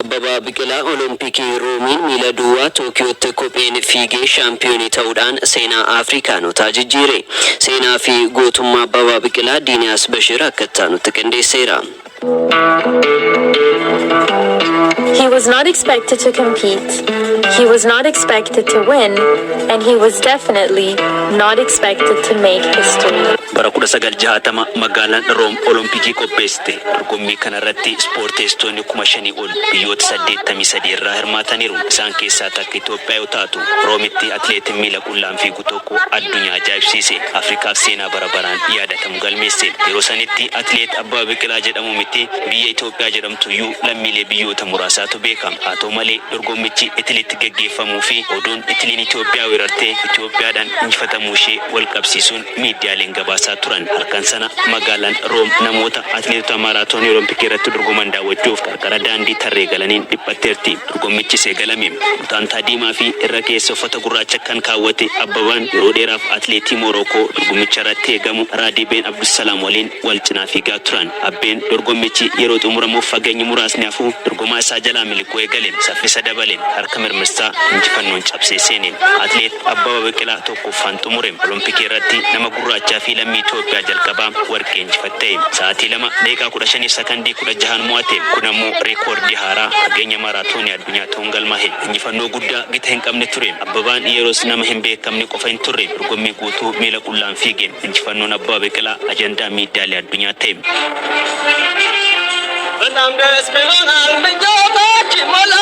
Abbabaa Biqilaa Olompikii Roomiin miila duwwaa Tookiyootti kopheen fiigee shaampiyoonii ta'uudhaan seenaa Afrikaanotaa jijjiire. Seenaa fi gootummaa Abbabaa Biqilaa Diiniyaas Bashir akka itti qindeesseera. He was not expected to compete, he was not expected to win, and he was definitely not expected to make history. Bara 1960 magaalaan Room Olompikii qopheessite. Dorgommii kanarratti ispoorteessitoonni 5,000 ol biyyoota 83 irraa hirmaataniiru. Isaan keessaa takka Itoophiyaa yoo taatu, Roomitti atileetiin miila qullaan fiigu tokko addunyaa ajaa'ibsiise. Afrikaaf seenaa bara baraan yaadatamu galmeesse. Yeroo sanitti atileet Abbabaa Biqilaa jedhamu miti biyya Itoophiyaa jedhamtu iyyuu lammiilee biyyoota muraasaatu beekama. Haa ta'u malee dorgommichi Itiliitti gaggeeffamuu fi oduun Itiliin Itoophiyaa weerartee Itoophiyaadhaan injifatamuu ishee wal qabsiisuun miidiyaaleen gabaasaa turan. Halkan sana magaalaan Room namoota atileetota maaraatoonii Olompikii irratti dorgoman daawwachuuf qarqara daandii tarree galaniin dhiphatteerti. Dorgommichi seegalame. Utaantaa diimaa fi irra keessa uffata gurraacha kan kaawwate Abbabaan yeroo dheeraaf atileetii Morookoo dorgommicha irratti eegamu Raadibeen Abdusalaam waliin wal cinaa fiigaa turan. Abbeen dorgommichi yeroo xumuramuuf fageenyi muraasni hafu dorgomaa isaa jalaa miliquu eegale. Saffisa dabaleen harka mirmirsaa injifannoon cabsee seene. Atileet Abbabaa Biqilaa tokkoffaan xumure. Olompikii irratti nama gurraachaa fi lammii Itoophiyaa jalqabaa warqee injifatte. Sa'aatii 2 daqiiqaa 15 sekondii 16 mo'ate. Kun ammoo reekoordii haaraa fageenya maaraatoonii addunyaa ta'uun galmaa'e. Injifannoo guddaa gita hin qabne ture. Abbabaan yeroos nama hin beekamne qofa hin turre. Dorgommii guutuu miila qullaan fiige. Injifannoon Abbabaa Biqilaa ajandaa miidiyaalee addunyaa ta'e. በጣም ደስ ብሎናል ምኞታችን ሞላ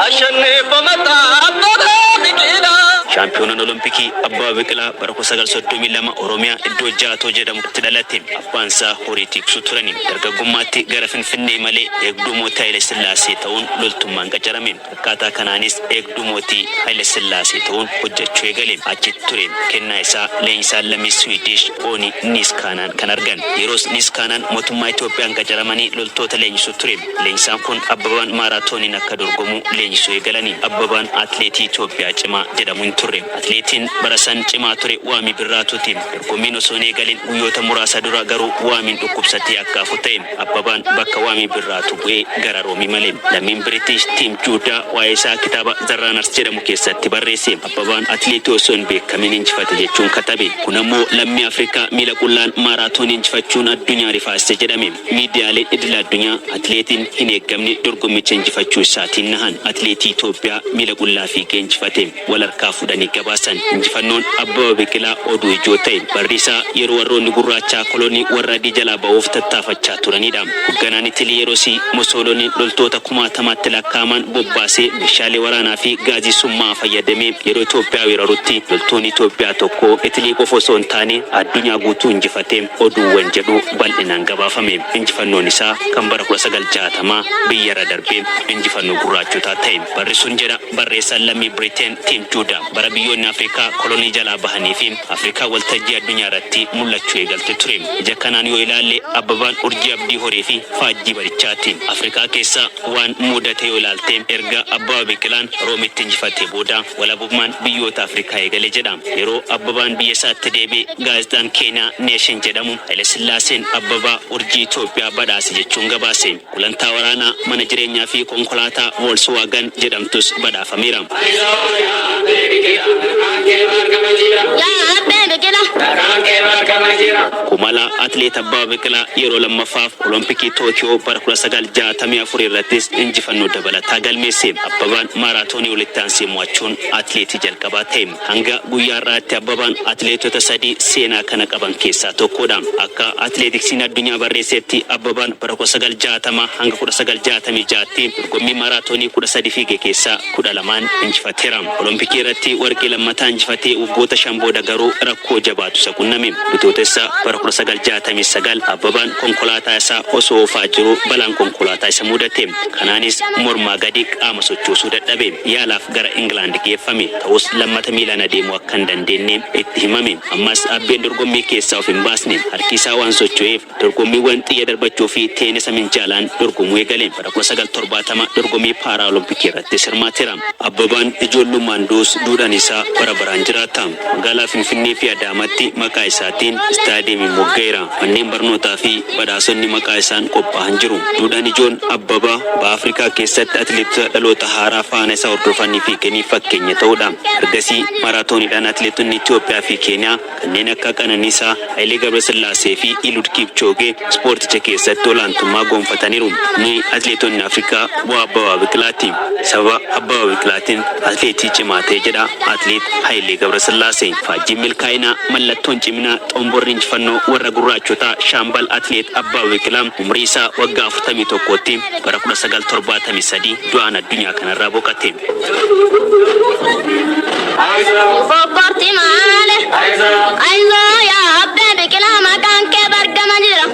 አሸንፎ መጣ አበበ ቢቂላ Shaampiyoonaan Olompikii Abbabaa Biqilaa bara 1932 Oromiyaa iddoo Jaatoo jedhamutti dhalate. Abbaan isaa horii tiksu turani. Dargaggummaatti gara Finfinnee malee eegduu mootii Haile Sillaasee ta'uun loltummaan qacarame. Akkaataa kanaanis eegduu mootii Haile Sillaasee ta'uun hojjechuu eegale. Achitti ture kennaa isaa leenjisaan lammii Swiidish Ooni Niskaanaan kan argan. Yeroos Niskaanaan mootummaa Itoophiyaan qacaramanii loltoota leenjisuu ture. Leenjisaan kun Abbabaan maaraatooniin akka dorgomu leenjisuu eegalani. Abbabaan atileetii Itoophiyaa cimaa jedhamuun ture. Atileetiin barasan cimaa ture Waamii Birraatuutiin dorgommiin osoo hin eegalin guyyoota muraasa dura garuu Waamiin dhukkubsatee akka hafu ta'e. Abbabaan bakka Waamii Birraatu bu'ee gara Roomii male. Lammiin British Tiim Juudaa waa'ee isaa kitaaba The Runners jedhamu keessatti barreesse. Abbabaan atileetii osoo hin beekamin injifate jechuun katabe. Kun ammoo lammii Afrikaa miila qullaan maaraatoonii injifachuun addunyaa rifaasise jedhame. Miidiyaaleen idil addunyaa atileetiin hin eeggamne dorgommicha injifachuu isaatiin nahan. Atileetii Itoophiyaa miila qullaa fiigee injifate. Walharkaa fudhanii gabaasan. Injifannoon Abbabaa Biqilaa oduu ijoo ta'e. Barri isaa yeroo warroonni gurraachaa kolonii warra adii jalaa ba'uuf tattaafachaa turanidha. Hoogganaan Itilii yeroosii Musolooniin loltoota 60,000 lakkaa'aman bobbaasee meeshaalee waraanaa fi gaazii summaa fayyadamee yeroo Itoophiyaa weerarutti loltoonni Itoophiyaa tokko Itilii qofa osoo hin taane addunyaa guutuu injifatee oduuwwan jedhu bal'inaan gabaafame. Injifannoon isaa kan bara 1960 biyyarra darbee injifannoo gurraachotaa ta'e. Barri sun jedha barreessaan lammii Biriteen Tiim Juudaa bara biyyoonni Afrikaa kolonii jalaa bahanii fi Afrikaa waltajjii addunyaa irratti mul'achuu eegalte ture. Ija kanaan yoo ilaalle Abbabaan urjii abdii horii fi faajjii barichaati. Afrikaa keessa waan mudate yoo ilaalte erga Abbabaa Biqilaan Roomitti injifatee booda walabummaan biyyoota Afrikaa eegale jedha. Yeroo Abbabaan biyya isaatti deebi'e gaazexaan Keeniyaa Neeshin jedhamu Haile Sillaaseen Abbabaa urjii Itoophiyaa badhaase jechuun gabaase. Gulantaa waraanaa mana jireenyaa fi konkolaataa Volkswagen jedhamtus badhaafameera. Kumala atileet Abbabaa Biqilaa yeroo lammaffaaf Olompikii Tookiyoo bara 1964 irrattis injifannoo dabalataa galmeesse. Abbabaan maaraatoonii walitti aansee mo'achuun atileetii jalqabaa ta'e. Hanga guyyaa irraatti Abbabaan atileetota 3 seenaa kana qaban keessaa tokkodha. Akka atileetiksiin addunyaa barreessetti Abbabaan bara 1960 hanga 1966tti dorgommii maaraatoonii 13 fiige keessaa 12 injifateera. Olompikii irratti warqee lammataa injifatee waggoota 5 booda garuu rakkoo jabaatu isa qunname. Bitootessa bara 1969 Abbabaan konkolaataa isaa osoo oofaa jiru balaan konkolaataa isa mudate. Kanaanis mormaa gadi qaama sochoosuu dadhabe. Yaalaaf gara Ingilaand geeffame. Ta'us lammata miilaan adeemuu akka hin dandeenye itti himame. Ammas abbeen dorgommii keessaa of hin baasne. Harki isaa waan socho'eef dorgommiiwwan xiyya darbachuu fi teenisa minjaalaan dorgomuu eegale. Bara 1970 dorgommii Paaraalompikii irratti hirmaateera. Abbabaan ijoollummaan duus duudhaan isaa bara baraan jiraata. atileetota magaalaa Finfinnee fi Adaamaatti maqaa isaatiin istaadiyeemii mogga'eera. Manneen barnootaa fi badhaasonni maqaa isaan qophaa'an jiru. Duudhaan ijoon Abbabaa Afrikaa keessatti atileetota dhaloota haaraa faana isaa hordofanii fi kennii fakkeenya ta'uudha. Ergasii maraatooniidhaan atileetonni Itoophiyaa fi Keeniyaa kanneen akka Qananiisaa, Hayilee Gabrasillaasee fi Eliud Kipchoge ispoorticha keessatti olaantummaa gonfataniiru. Ni atileetonni Afrikaa bu'aa Abbabaa Biqilaati. Sababa Abbabaa Biqilaatiin atileetii cimaa ta'e jedha atileet Hayilee Gabrasillaasee. Faajjiin milkaa'inaa mallattoon ciminaa xomborri injifannoo warra gurraachotaa shaambal atileet Abbabaa Biqilaa umrii isaa waggaa 41tti bara 1973 du'aan addunyaa kanarraa boqote. Boqortii maale? Aizoo yaa Abbaa Biqilaa maqaan kee bargama jira.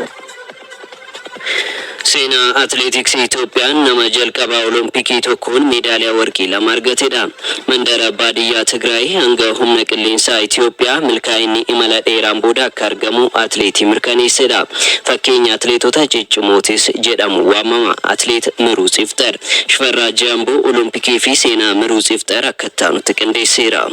Seenaa atileetiksii Itoophiyaan nama jalqabaa olompikii tokkoon meedaaliyaa warqii lama argatedha. Mandara baadiyyaa Tigraay hanga humna qilleensaa Itoophiyaa milkaa'inni imala dheeraan booda akka argamu atileetii mirkaneessedha. Fakkeenya atileetota ciccimootis jedhamu waamama. Atileet Miruuts Iftar Shifarraa Jaamboo olompikii fi seenaa Miruuts Iftar akka taanutti qindeesseera.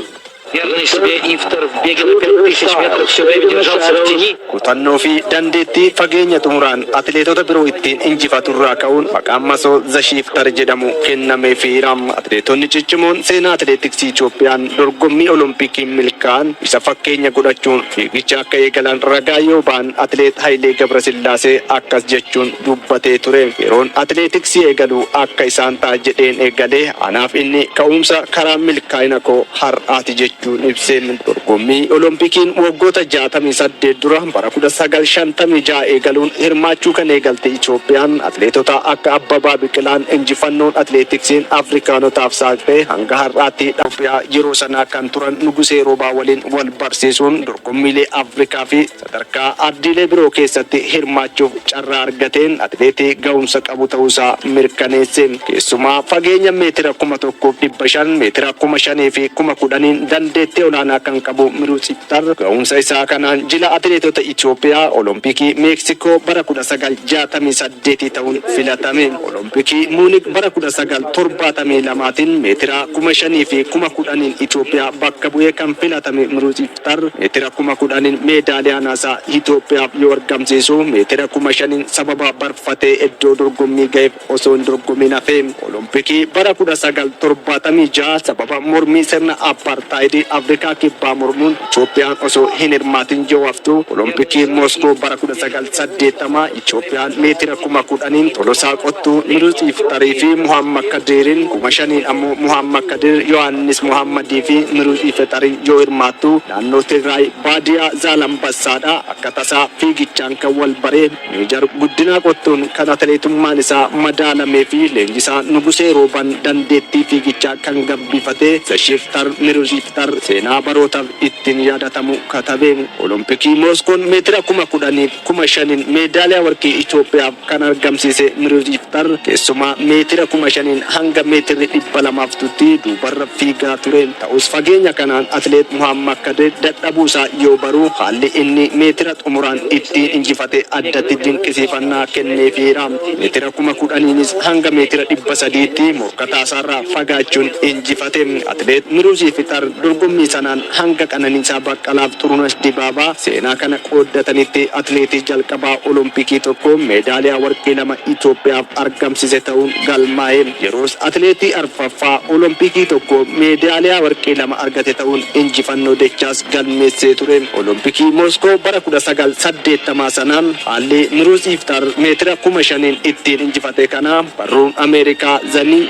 Верный себе Ифтар в беге на 5000 метров все время держался в тени. Kutannoo fi dandeettii fageenya xumuraan atileetota biroo ittiin injifaturraa ka'uun maqaan masoo Zashiiftar jedhamu kennameefiira. Atileetonni ciccimoon seenaa atileetiksii Itoophiyaan dorgommii olompikii milkaa'an isa fakkeenya godhachuun fiigicha akka eegalan ragaa yoo ba'an atileet Hayilee Gabrasillaasee akkas jechuun dubbatee ture. Yeroon atileetiksii eegalu akka isaan ta'a jedheen eegalee anaaf inni ka'umsa karaa milkaa'ina koo har'aati jechuudha. Ibseen dorgommii olompikiin waggoota 68 dura bara 1956 eegaluun hirmaachuu kan eegalte Itoophiyaan atileetota akka Abbabaa Biqilaan injifannoon atileetiksiin Afrikaanotaaf saaxile hanga har'aatti Itoophiyaa yeroo sanaa kan turan Nugusee Roobaa waliin wal barsiisuun dorgommiilee Afrikaa fi sadarkaa ardiilee biroo keessatti hirmaachuuf carraa argateen atileetii ga'umsa qabu ta'uusaa mirkaneesse. Keessumaa fageenya meetira 1500 meetira 5000 fi 10,000 dandeettii olaanaa kan qabu Miruuts Iftar ga'umsa isaa kanaan jila atileetota Itoophiyaa olompikii Meeksikoo bara 1968 ta'uun filatame. Olompikii Muunik bara 1972tiin meetira 5,000 fi 10,000 Itoophiyaa bakka bu'ee kan filatame Miruuts Iftar meetira 10,000 meedaaliyaa naasaa Itoophiyaaf yoo argamsiisu meetira 5,000 sababa barfatee iddoo dorgommii ga'eef osoo hin dorgommin hafe. Olompikii bara 1976 sababa mormii sirna apartheid Afrikaa kibbaa mormuun Itoophiyaan osoo hin hirmaatin jawaaftu olompikii Moskoo bara 1980 Itoophiyaan meetira 10,000 Tolosaa Qottuu Miruuts Iftarii fi Muhammad Kadirin 5,000 ammoo Muhammad Kadir Yohaannis Muhammadii fi Miruuts Iftarii yoo hirmaattu naannoo Tigraay baadiyyaa Zaalambassaadha. Akka tasaa fiigichaan kan wal baree Meejar Guddinaa Qottuun kan atileetummaan isaa madaalamee fi leenjisaa Nugusee Roobaan dandeettii fiigichaa kan gabbifate Zashiiftar Miruuts Iftar seenaa barootaaf ittiin yaadatamu katabe. Olompikii Moskoon meetira 10,000 5,000 meedaaliyaa warqii Itoophiyaaf kan argamsiise Miruuts Iftar keessumaa meetira 5,000 hanga meetirri 200 duubarra fiigaa ture. Ta'us fageenya kanaan atileet Muhammad Kadir dadhabuusaa yoo baru haalli inni meetira xumuraan ittiin injifate addatti dinqisiifannaa kenneefiira. Meetira 10,000 hanga meetira 300tti morkataasaarraa fagaachuun injifate. Atileet Miruuts Iftar dorgommii sanaan hanga Qananiisaa Baqqalaaf Xurunesh Dibaabaa seenaa kana qooddatanitti atileetii jalqabaa olompikii tokko meedaaliyaa warqii 2 Itoophiyaaf argamsiise ta'uun galmaa'e. Yeroos atileetii arfaffaa olompikii tokko meedaaliyaa warqii 2 argate ta'uun injifannoo dachaas galmeessee ture. Olompikii Moskoo bara 1980 sanaan haalli Miruuts Iftar meetira 5,000 ittiin injifate kana barruun Ameerikaa The New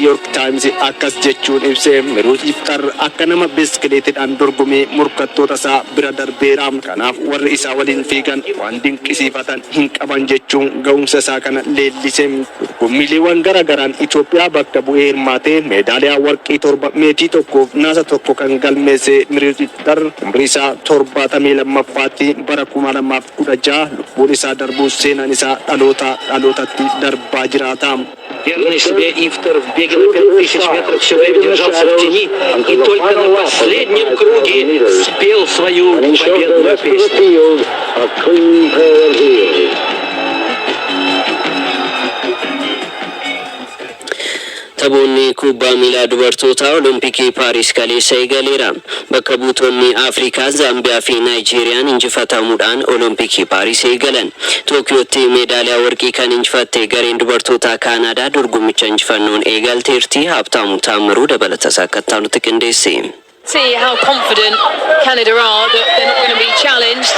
York Times akkas jechuun ibse. Miruuts Iftar akka nama biskileetiidhaan dorgomee morkattoota isaa bira darbeera. Kanaaf warri isaa waliin fiigan waan dinqisiifatan hin qaban jechuun ga'umsa isaa kana leellise. Dorgommiileewwan garaagaraan Itoophiyaa bakka bu'ee hirmaatee meedaaliyaa warqii 7 meetii tokkoof naasa tokko kan galmeesse Miruuts Iftar umrii isaa 72ffaatti bara 2016 lubbuun isaa darbuu seenaan isaa dhalootatti darbaa jiraata. Верный себе Ифтар в беге на 5000 метров все время держался в тени и только на последнем круге спел свою победную песню. Taphoonni kubbaa miilaa dubartootaa Olompikii Paaris kaleessa eegaleera. Bakka buutonni Afrikaa Zaambiyaa fi Naayijeeriyaan injifatamuudhaan Olompikii Paaris eegalan. Tookiyootti meedaaliyaa warqii kan injifatte gareen dubartootaa Kaanaadaa dorgommicha injifannoon eegalteerti. Habtaamu Taammiruu dabalataa akka taanutti qindeesse. See how confident Canada are that they're not going to be challenged.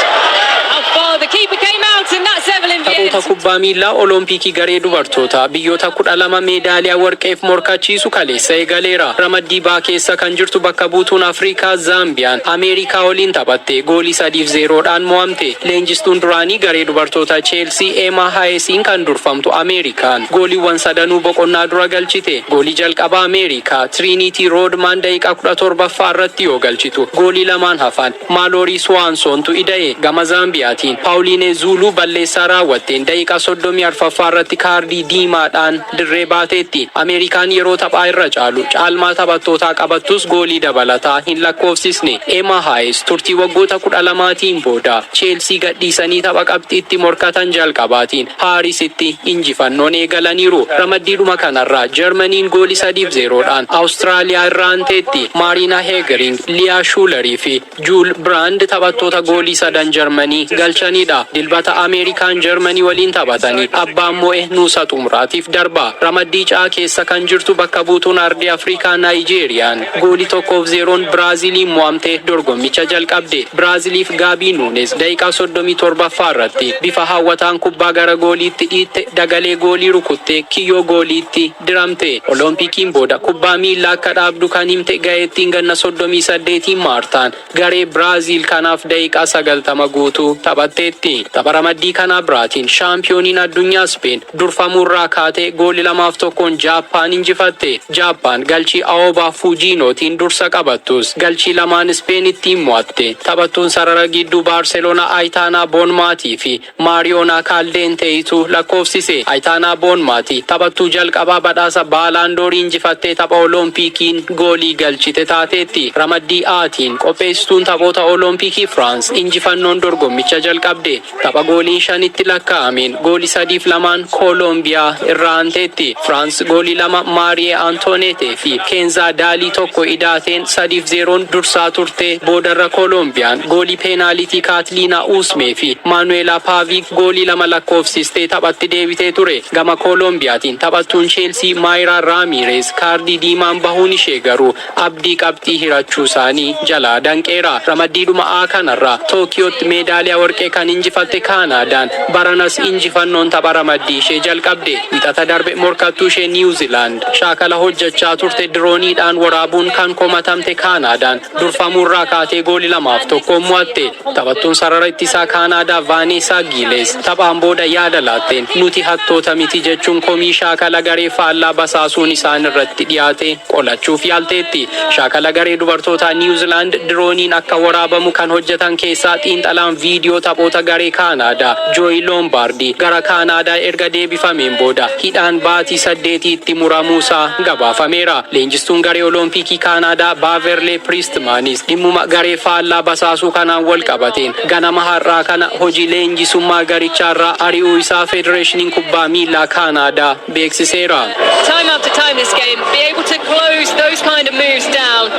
How far the keeper came out and that's Evelyn Viens. Taphoota kubbaa miilaa Olompikii garee dubartootaa biyyoota 12 meedaaliyaa warqeef morkachiisu kaleessa eegaleera. Ramaddii baa keessa kan jirtu bakka buutuun Afrikaa Zaambiyaan Ameerikaa waliin taphatte goolii 3-0dhaan mo'amte. Leenjistuun duraanii garee dubartootaa Chelsea Emma Hayesiin kan durfamtu Ameerikaan gooliiwwan sadanuu boqonnaa dura galchite. Goolii jalqabaa Ameerikaa Trinity Rodman daqiiqaa 17ffaa irratti yoo galchitu goolii lamaan hafan Mallory Swansontu ida'e. Gama Zaambiyaatiin Pauline Zulu balleessaa raawwatteen daqiiqaa 34ffaa irratti kaardii diimaadhaan dirree baateetti. Ameerikaan yeroo taphaa irra caalmaa taphattootaa qabattus goolii dabalataa hin lakkoofsisne. Emma Hayes turtii waggoota 12tiin booda Chelsea gadhiisanii tapha qabxiitti morkatan jalqabaatiin Paarisitti injifannoon eegalaniiru. Ramaddiidhuma kanarraa Jarmaniin goolii 3-0dhaan Awustiraaliyaa irraa aanteetti. Marina Hegering, Lia Schulerii fi Juul Brand taphattoota goolii 3 Jarmanii galchanidha. Dilbata Ameerikaan Jarmanii waliin taphatanii abbaan mo'e nuusa xumuraatiif darba. Ramaddii caa keessa kan jirtu bakka buutuun ardii Afrikaa Naayijeeriyaan goolii 1-0 Biraaziliin mo'amte dorgommicha jalqabde. Biraaziliif Gaabii Nuunes daqiiqaa 37ffaa irratti bifa hawwataan kubbaa gara gooliitti dhiitte dagalee goolii rukutte kiyyoo gooliitti diramte. Olompikiin booda kubbaa miilaa akka dhaabdu kan himte gaheettiin ganna 38 Maartaan garee Biraazil kanaaf daqiiqaa 90 guutuu taphatteetti. Tapha ramaddii kana biraatiin shaampiyooniin addunyaa Speen durfamuurraa kaatee goolii 2-1 Jaappaan injifatte. Jaappaan galchii Aoba Fujinootiin dursa qabattus galchii lamaan Speenitti mo'atte. Taphattuun sarara gidduu Baarseloonaa Aytaanaa Boonmaatii fi Maariyoonaa Kaaldenteeyitu lakkoofsise. Aytaanaa Boonmaatii taphattuu jalqabaa badhaasa Baalaandoorii injifattee tapha Olompikiin goolii galchite taateetti. Ramaddii Aatiin qopheessituun taphoota Olompikii Firaans injifannoon dorgommicha jalqabde. Tapha gooliin 5tti lakkaa'ameen goolii 3-2 Koolombiyaa irraa aanteetti. Firaans goolii 2 Maariye Antoonetee fi Keenzaa Daalii tokko idaateen 3-0 dursaa turte. Boodarra Koolombiyaan goolii peenaalitii Kaatliinaa Uusmee fi Maanueelaa Paaviik goolii 2 lakkoofsistee taphatti deebitee ture. Gama Koolombiyaatiin taphattuun Cheelsii Maayiraa Raamireez kaardii diimaan bahuun ishee garuu abdii qabxii hirachuu isaanii jalaa danqeera. Ramaddiidhuma A kanarraa Tookiyootti meedaaliyaa warqee kan injifatte Kaanaadaan baranas injifannoon tapha ramaddii ishee jalqabde. Wixata darbe morkattuu ishee Niwuziilaand shaakala hojjechaa turte dirooniidhaan waraabuun kan komatamte Kaanaadaan durfamuurraa kaatee goolii 2-1 mo'atte. Taphattuun sarara ittisaa Kaanaadaa Vaaneesaa Giilees taphaan booda yaada laatteen nuti hattoota miti jechuun komii shaakala garee faallaa basaasuun isaan irratti dhiyaate qolachuuf yaalteetti. Shaakala garee dubartootaa Niwuziilaand dirooniin akka waraabamu kan hojjetan keessaa xiinxalaan viidiyoo taphoota garee Kaanaadaa Jooyi Loombaardii gara Kaanaadaa erga deebifameen booda hidhaan baatii 8tti muramuusaa gabaafameera. Leenjistuun garee Olompikii Kaanaadaa Baaverlee Priistmaanis dhimmuma garee faallaa basaasuu kanaan wal qabateen ganama har'aa kana hojii leenjisummaa garichaarraa ari'uu isaa Federeeshiniin kubbaa miilaa Kaanaadaa beeksiseera. Time after time this game, be able to close those kind of moves down.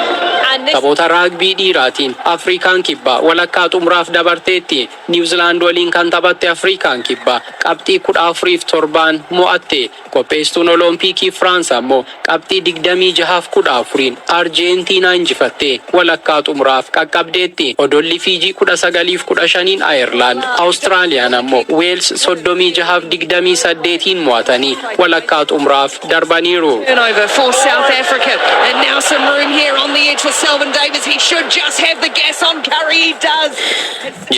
And this Taphoota raagbii dhiiraatiin Afrikaan kibbaa walakkaa xumuraaf dabarteetti. Niwuziilaand waliin kan taphatte Afrikaan kibbaa qabxii 14-7 mo'atte. Qopheessituun Olompikii Firaans ammoo qabxii 26-14 Arjentiinaa injifatte walakkaa xumuraaf qaqqabdeetti. Odolli Fiijii 19-15 Ayerlaand, Awustiraaliyaan ammoo Weels 36-28 mo'atanii walakkaa xumuraaf darbaniiru. over for South Africa, and now some room here on the edge for Selvin Davis. He should just have the gas on Curry. He does.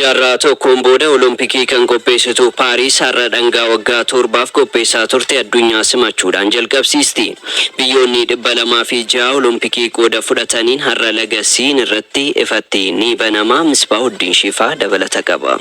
Jaarraa tokkoon booda Olompikii kan qopheessitu Paaris har'a dhangaa waggaa 7f qopheessaa turte addunyaa simachuudhaan jalqabsiisti. Biyyoonni 206 Olompikii qooda fudhataniin har'a lagasiin irratti ifatti ni banama. Misbaahuddin Shifaa dabalata qaba.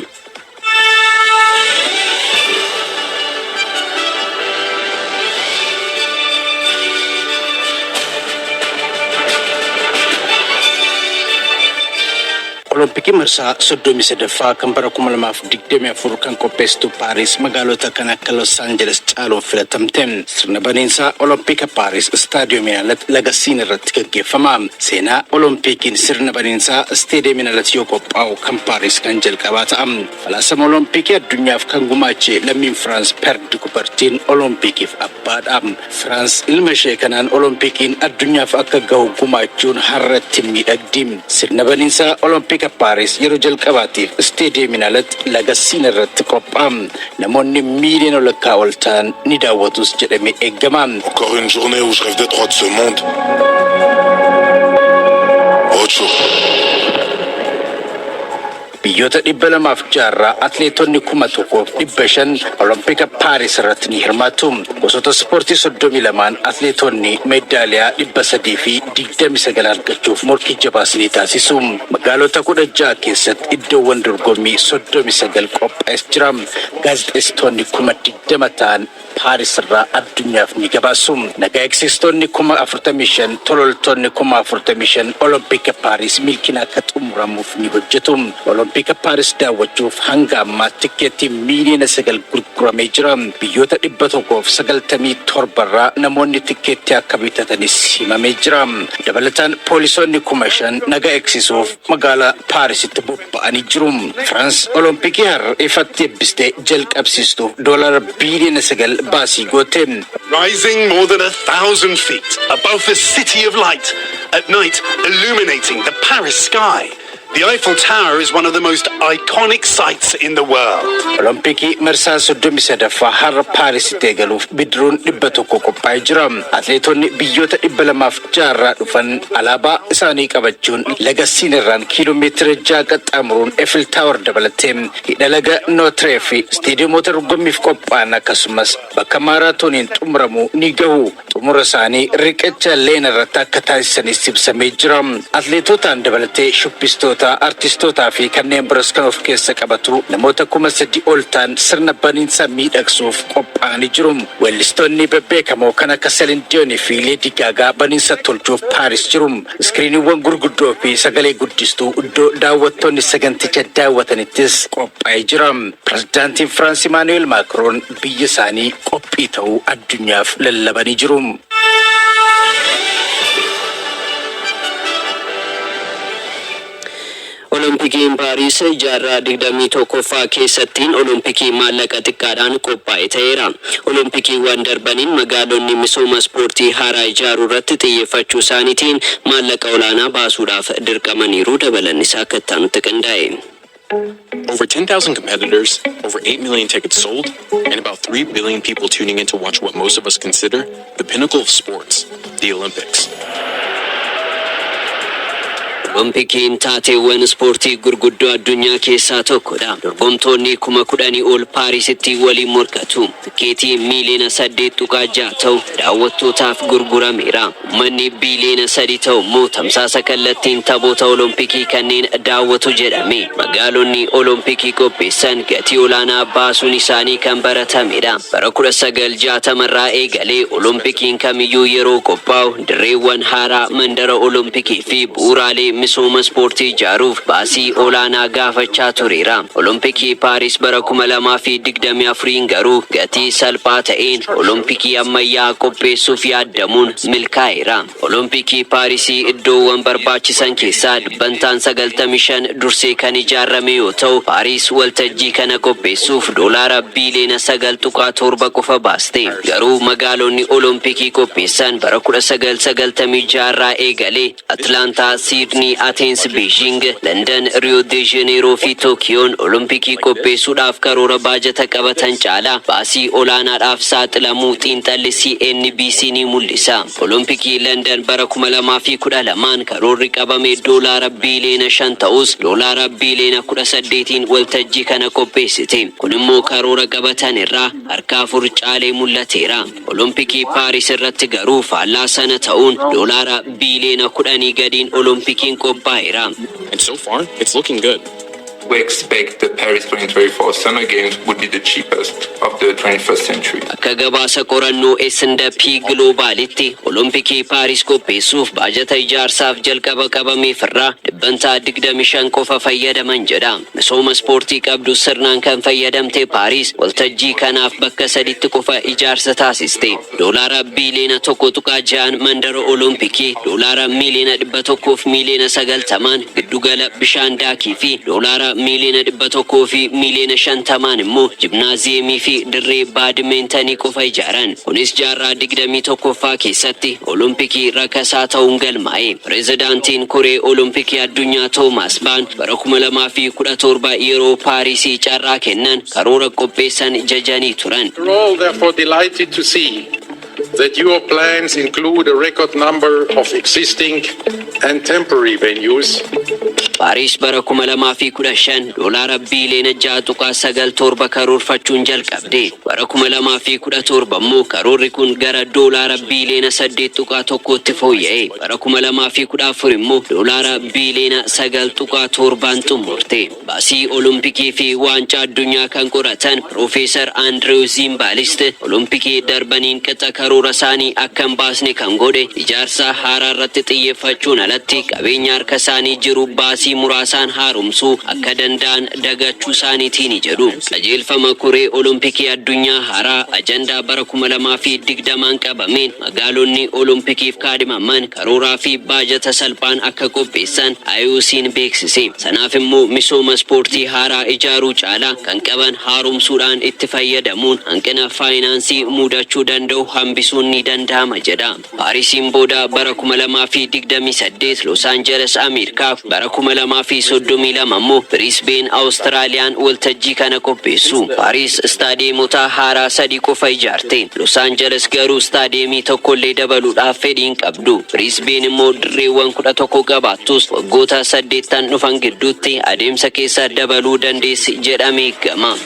Olompikii marsaa 37 kan bara 2024 kan qopheessitu Paaris magaalota kan akka Los Angeles caaluun filatamte. Sirna baniinsaa Olompika Paaris istaadiyoomii alatti lagasiin irratti gaggeeffama. Seenaa Olompikiin sirna baniinsaa istaadiyoomii alatti yoo qophaa'u kan Paaris kan jalqabaa ta'a. Falaasama Olompikii addunyaaf kan gumaache lammiin Firaans Per de Coubertin Olompikiif abbaadha. Firaans ilma ishee kanaan Olompikiin addunyaaf akka gahu gumaachuun har'atti miidhagdi. Sirna baniinsaa Olompika Paaris yeroo jalqabaatiif istaadiyoomii alatti lagasiin irratti qophaa'e. Namoonni miiliyoona lakkaa'aman ta'an ni daawwatus jedhamee eegama. Encore une journée où je rêve d'être roi de ce monde. Ocho. Biyyoota 206 atleetonni 1,500 Olompika Paaris irratti ni hirmaatu. Gosoota ispoortii 32 atleetonni meedaaliyaa 329 argachuuf morkii jabaas ni taasisu. Magaalota 16 keessatti iddoowwan dorgommii 39 qophaa'ee jira. Gaazexeessitoonni 20 ta'an Paaris irraa addunyaaf ni gabaasu. Nagaa eegsistoonni 45,000 tololtoonni 45,000 Olompika Paaris milkiin akka xumuramuuf ni hojjetu. Olompika Paaris daawwachuuf hanga ammaa tikeetii miiliyoona 9 gurguramee jira. Biyyoota 197 irraa namoonni tikeetii akka bitatanis himamee jira. Dabalataan poolisoonni 5,000 nagaa eegsisuuf magaalaa Paarisitti bobba'anii jiru. Firaans Olompikii har'a ifatti eebbistee jalqabsiistuuf doolaara biiliyoona 9 baasii goote. Rising more than 1,000 feet above the city of light, at night illuminating the Paris sky. The Eiffel Tower is one of the most iconic sights in the world. Olompikii marsaa 37 har'a Paarisitti eegaluuf bidiruun 100 qophaa'ee jira. Atleetonni biyyoota 206 irraa dhufan alaabaa isaanii qabachuun lagasiin irraan kiiloomeetira 6 qaxxaamuruun Eiffel Tower dabalatee hidha laga Notre fi istaadiyoomota dorgommiif qophaa'an akkasumas bakka maaraatooniin xumuramu ni gahu. Xumura isaanii riqicha leena irratti akka taasisanis ibsamee jira. Atleetotaan dabalatee shubbistoota artistootaa fi kanneen biroos kan of keessa qabatu namoota 3,000 ol ta'an sirna baniinsaa miidhagsuuf qophaa'anii jiru. Weellistoonni bebbeekamoo kan akka Celine Dion fi Lady Gaga baniinsa tolchuuf Paaris jiru. Iskiriiniiwwan gurguddoo fi sagalee guddistuu iddoo daawwattoonni saganticha daawwatanittis qophaa'ee jira. Pirezidaantiin Firaans Emmanuel Macron biyya isaanii qophii ta'uu addunyaaf lallabanii jiru. Olompikiin Paaris jaarraa 21ffaa keessattiin Olompikii maallaqa xiqqaadhaan qophaa'e ta'eera. Olompikiiwwan darbaniin magaalonni misooma ispoortii haaraa ijaaruu irratti xiyyeeffachuu isaaniitiin maallaqa olaanaa baasuudhaaf dirqamaniiru. Dabalanni isaa akka itti aanutti qindaa'e. Over 10,000 competitors, over 8 million tickets sold, and about 3 billion people tuning in to watch what most of us consider the pinnacle of sports, the Olympics. Olompikiin taateewwan ispoortii gurguddoo addunyaa keessaa tokkodha. Dorgomtoonni 10,000 ol Paarisitti waliin morkatu. Tikeetii miiliyoona 8.6 ta'u daawwattootaaf gurgurameera. Uummanni biiliyoona 3 ta'u immoo tamsaasa kallattiin taphoota Olompikii kanneen daawwatu jedhame. Magaalonni Olompikii qopheessan gatii olaanaa baasuun isaanii kan baratamedha. Bara 1960 irraa eegalee Olompikiin kamiyyuu yeroo qophaa'u dirreewwan haaraa mandara Olompikii fi bu'uuraalee misooma ispoortii ijaaruuf baasii olaanaa gaafachaa tureera. Olompikii Paaris bara 2024 garuu gatii salphaa ta'een Olompikii ammayyaa qopheessuuf yaadamuun milkaa'eera. Olompikii Paarisii iddoowwan barbaachisan keessaa dhibbantaan 95 dursee kan ijaarame yoo ta'u Paaris waltajjii kana qopheessuuf doolaara biiliyoona 9.7 qofa baaste. Garuu magaalonni Olompikii qopheessan bara 1996 irraa eegalee Atlaantaa, Siidnii, Athens, Beijing, London, Rio de Janeiro fi Tokyoon Olompikii qopheessuudhaaf karoora baajata qabatan caalaa baasii olaanaadhaaf saaxilamuu xiinxalli CNBC ni mul'isa. Olompikii London bara 2012 karoorri qabame doolaara biiliyoona 5 ta'us doolaara biiliyoona 18 waltajjii kana qopheessite. Kun immoo karoora qabatan irraa harka 4 caalee mul'ateera. Olompikii Paaris irratti garuu faallaa sana ta'uun doolaara biiliyoona 10 gadiin Olompikiin qophaa'eera. And so far, it's looking good. we expect the Paris 2024 Summer Games would be the cheapest of the 21st century. Akka gabaasa qorannoo S&P Globaalitti Olompikii Paaris qopheessuuf baajata ijaarsaaf jalqaba qabameef irraa dhibbantaa 25 qofa fayyadaman jedha. Misooma ispoortii qabdu sirnaan kan fayyadamte Paaris waltajjii kanaaf bakka saditti qofa ijaarsa taasiste. Doolaara biiliyoona 1.6 mandara Olompikii, doolaara miiliyoona 100 fi miiliyoona 90 giddugala bishaan daakii fi doolaara miiliyoona 100 fi miiliyoona 50 immoo jimnaaziyeemii fi dirree baadmintanii qofa ijaaran. Kunis jaarraa 21ffaa keessatti Olompikii rakkasaa ta'uun galmaa'e. Pireezidaantiin Koree Olompikii addunyaa Toomaas Baan bara 2017 yeroo Paarisii carraa kennan karoora qopheessan jajanii turan. We're all therefore delighted to see that your plans include a record number of existing and temporary venues. Paaris bara 2015 doolaara biiliyoona 6.97 karoorfachuun jalqabde. Bara 2017 immoo karoorri kun gara doolaara biiliyoona 8.1tti fooyya'e. Bara 2014 immoo doolaara biiliyoona 9.7 xumurte. Baasii Olompikii fi waancaa addunyaa kan qoratan Profeesar Andrew Zimbalist Olompikii darbaniin qixa karoora isaanii akka hin baasne kan godhe ijaarsa haaraa irratti xiyyeeffachuun alatti qabeenya harka isaanii jiru baasii muraasaan haaromsuu akka danda'an dagachuu isaaniitiin jedhu. Qajeelfama Koree Olompikii addunyaa haaraa ajandaa bara 2020 qabameen magaalonni Olimpikiif kaadhimaman karooraa fi baajata salphaan akka qopheessan IOC'n beeksise. Sanaaf immoo misooma ispoortii haaraa ijaaruu caalaa kan qaban haaromsuudhaan itti fayyadamuun hanqina faayinaansii mudachuu danda'u hambisuun ni danda'ama jedha. Paarisiin booda bara 2028 Los Angeles Ameerikaaf bara 2032 immoo Brisbane Austraaliyaan waltajjii kana qopheessu. Paaris istaadiyeemota haaraa 3 qofa ijaarte. Los Angeles garuu istaadiyeemii tokkollee dabaluudhaaf fedhiin qabdu. Brisbane immoo dirreewwan 11 qabaattus waggoota 8 dhufan gidduutti adeemsa keessa dabaluu dandeessi jedhamee eegama.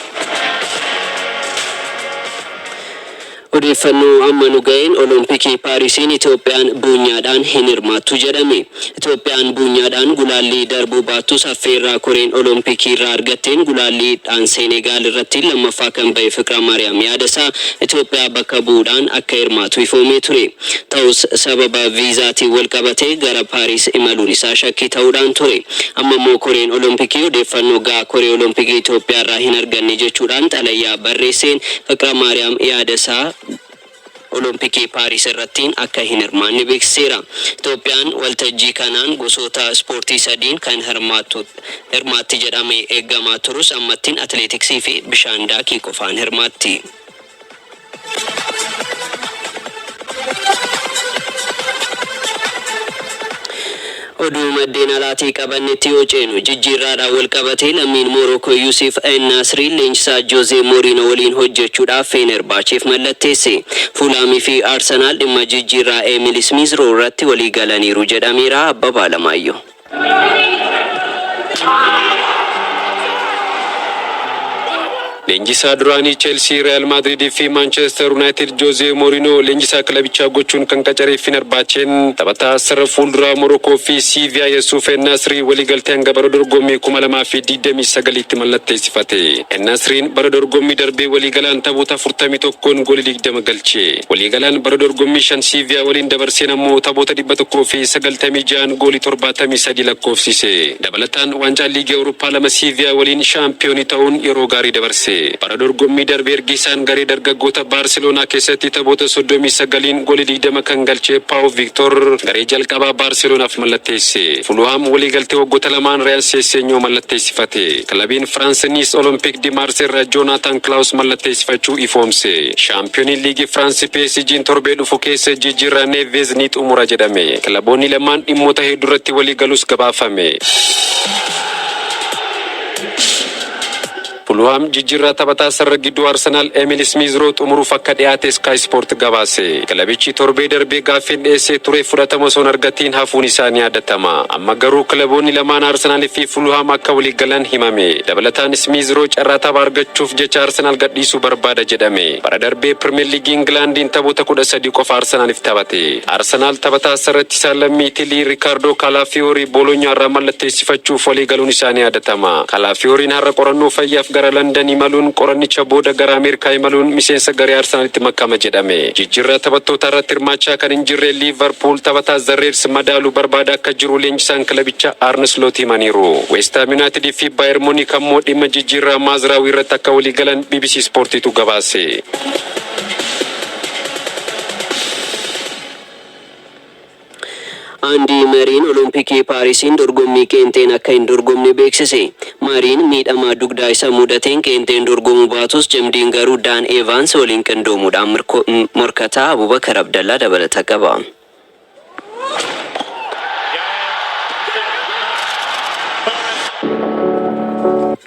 Odeeffannoo amma nu ga'een Olompikii Paarisiin Itoophiyaan buunyaadhaan hin hirmaattu jedhame. Itoophiyaan buunyaadhaan gulaallii darbuu baattus affeerraa Koreen Olompikii irraa argatteen gulaalliidhaan Seenegaal irratti lammaffaa kan ba'e Fiqira Maariyaam Yaadasaa Itoophiyaa bakka bu'uudhaan akka hirmaatu ifoomee ture. Ta'us sababa viizaatiin wal qabatee gara Paaris imaluun isaa shakkii ta'uudhaan ture. Amma immoo Koreen Olompikii odeeffannoo ga'aa Koree Olompikii Itoophiyaa irraa hin arganne jechuudhaan xalayyaa barreesseen Fiqira Maariyaam Yaadasaa Olompikii Paaris irrattiin akka hin hirmaanne beeksiseera. Itoophiyaan waltajjii kanaan gosoota ispoortii 3 kan hirmaatti jedhamee eegamaa turus ammattiin atileetiksii fi bishaan daakii qofaan hirmaatti. Oduu maddeen alaatii qabannetti yoo ceenu jijjiirraadhaan wal qabatee lammiin Moorokoo Yuusuf Ennasrii leenjisaa Joozee Mooriinoo waliin hojjechuudhaaf Fenerbaacheef mallatteesse. Fuulaamii fi Arsenaal dhimma jijjiirraa Emil Smith Rowe irratti walii galaniiru jedhameera. Abbabaa Lamaayyoo. Leenjisaa duraanii Chelsea, Real Madrid fi Manchester United Jose Mourinho leenjisaa kilabichaa gochuun kan qacaree Fenerbahcheen taphataa sarara fuulduraa Morokoo fi Sevilla Yuusuf Ennasrii waliigaltee hanga bara dorgommii 2029tti mallatteessifate. Ennasriin bara dorgommii darbee waliigalaan taphoota 41 goolii 20 galche. Waliigalaan bara dorgommii 5 Sevilla waliin dabarseen ammoo taphoota 196 goolii 73 lakkoofsise. Dabalataan waancaa liigii Awurooppaa 2 Sevilla waliin shaampiyoonii ta'uun yeroo gaarii dabarse. Bara dorgommii darbee erga isaan garee dargaggoota Baarseloonaa keessatti taphoota 39 goolii 20 kan galche Pau Victor garee jalqabaa Baarseloonaaf mallatteesse. Fulham waliigaltee waggoota lamaan Real Sessenyoo mallatteessifate. Kilabiin France Nice Olympique de Marseille irraa Jonathan Klaus mallatteessifachuu ifoomse. Shaampiyooniin liigii France PSG'n torbee dhufu keessa jijjiirraa Neves ni xumura jedhame. Kilaboonni lamaan dhimmoota hedduu irratti waliigalus gabaafame. Fulham jijjiirraa taphataa sarara gidduu Arsenal Emil Smith Rowe xumuruuf akka dhiyaate Sky Sport gabaase. Kilabichi torbee darbee gaaffiin dhiyeessee ture fudhatama osoo hin argatiin hafuun isaa ni yaadatama. Amma garuu kilaboonni lamaan Arsenal fi Fulham akka walii galan himame. Dabalataan Smith Rowe carraa tapha argachuuf jecha Arsenal gadhiisuu barbaada jedhame. Bara darbee Premier League Englandin taphoota 13 qofa Arsenalif taphate. Arsenal taphataa sarratti isaa lammii Itilii Ricardo Calafiori Bologna irraa mallatteessifachuuf walii galuun isaa ni yaadatama. Calafioriin har'a qorannoo fayyaaf gara London imaluun qorannicha booda gara Ameerikaa imaluun miseensa garee Arsenalitti makama jedhame. Jijjiirraa taphattoota irratti hirmaachaa kan hin jirre Liverpool taphataa Zarreers madaaluu barbaada akka jiru leenjisaan kilabicha Arne Slot himaniiru. West Ham United fi Bayern Munich ammoo dhimma jijjiirraa Mazraoui irratti akka walii galan BBC Sportitu gabaase. Andy Marin Olompikii Paarisiin dorgommii qeenxeen akka hin dorgomne beeksise. Marin miidhamaa dugdaa isa mudateen qeenxeen dorgomuu baatus Jamdiin garuu Dan Evans waliin qindoomuudhaan morkataa Abubakar Abdallaa dabalata qaba.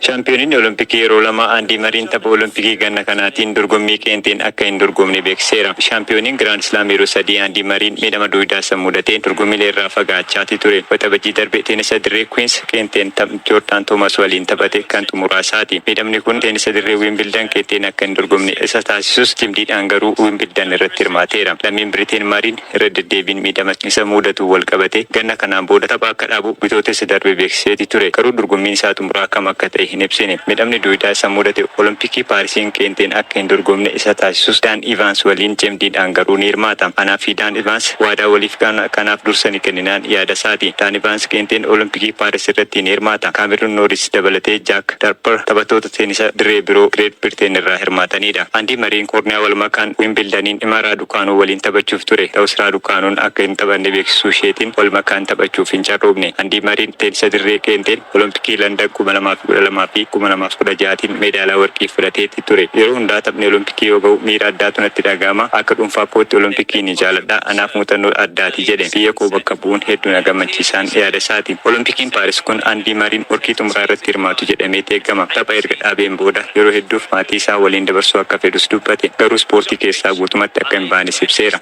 Shaampiyooniin Olompikii yeroo lama Andy Marin tapha Olompikii ganna kanaatiin dorgommii qeenxeen akka hin dorgomne beeksiseera. Shaampiyooniin Grand Slam yeroo sadii Andy Marin miidhama dugdaa isa mudateen dorgommiilee irraa fagaachaa ture. Waxabajii darbe teenisa dirree Queens qeenxeen Jordan Thomas waliin taphate kan xumuraa isaati. Miidhamni kun teenisa dirree Wimbledon qeenxeen akka hin dorgomne isa taasisus Jamdiidhaan garuu Wimbledon irratti hirmaateera. Lammiin Biriteen Marin irra deddeebiin miidhama isa mudatu wal qabate ganna kanaan booda tapha akka dhaabu bitootessa darbe beeksiseeti ture. Garuu dorgommiin isaa xumuraa akkam akka ta'e hin ibsine. Miidhamni dugdaa isa mudate Olompikii Paarisiin qeenxeen akka hin dorgomne isa taasisus Dan Evans waliin Jamdiidhaan garuu ni hirmaata. Anaa fi Dan Evans waadaa waliif kanaaf dursanii kenninaan yaada isaati. Dan Evans qeenxeen Olompikii Paaris irratti ni hirmaata. Cameron Norris dabalatee Jack Draper taphattoota teenisa dirree biroo Great Britain irraa hirmaatanidha. Andy Marin korniyaa wal makaan Wimbledoniin dhimma Raadukaanuu waliin taphachuuf ture. Ta'us Raadukaanuun akka hin taphanne beeksisuu isheetiin wal makaan taphachuuf hin carroobne. Andy Marin teenisa dirree qeenxeen Olompikii London 2012 fi 2016tiin meedaalaa warqii fudhateetti ture. Yeroo hundaa taphni Olompikii yoo ga'u miira addaatu natti dhaga'ama. Akka dhuunfaa kootti Olompikii ni jaaladha. Anaaf muuxannoo addaati jedhe. Biyya koo bakka bu'uun hedduu na gammachiisaan yaada isaati. Olompikiin Paaris kun Andy Marin warqii xumuraa irratti hirmaatu jedhamee eegama. Tapha erga dhaabeen booda yeroo hedduuf maatii isaa waliin dabarsuu akka fedhus dubbate. Garuu ispoortii keessaa guutumatti akka hin baanes ibseera.